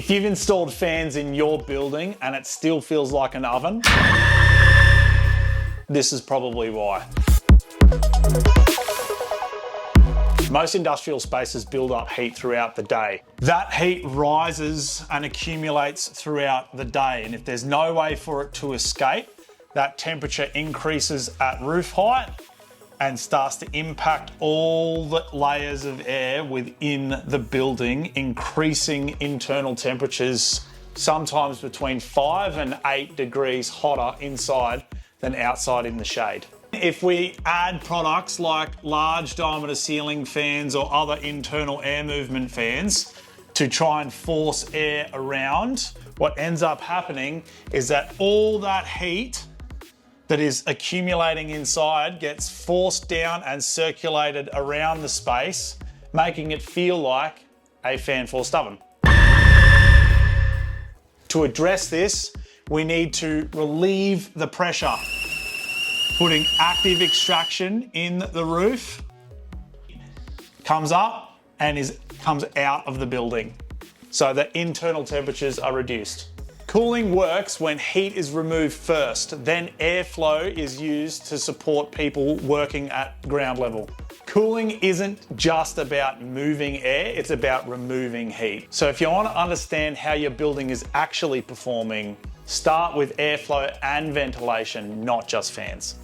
If you've installed fans in your building and it still feels like an oven, this is probably why. Most industrial spaces build up heat throughout the day. That heat rises and accumulates throughout the day, and if there's no way for it to escape, that temperature increases at roof height and starts to impact all the layers of air within the building, increasing internal temperatures sometimes between 5 and 8 degrees hotter inside than outside in the shade. If we add products like large diameter ceiling fans or other internal air movement fans to try and force air around, what ends up happening is that all that heat that is accumulating inside gets forced down and circulated around the space, making it feel like a fan-forced oven. To address this, we need to relieve the pressure, putting active extraction in the roof, comes up and comes out of the building, so that internal temperatures are reduced. Cooling works when heat is removed first, then airflow is used to support people working at ground level. Cooling isn't just about moving air, it's about removing heat. So if you want to understand how your building is actually performing, start with airflow and ventilation, not just fans.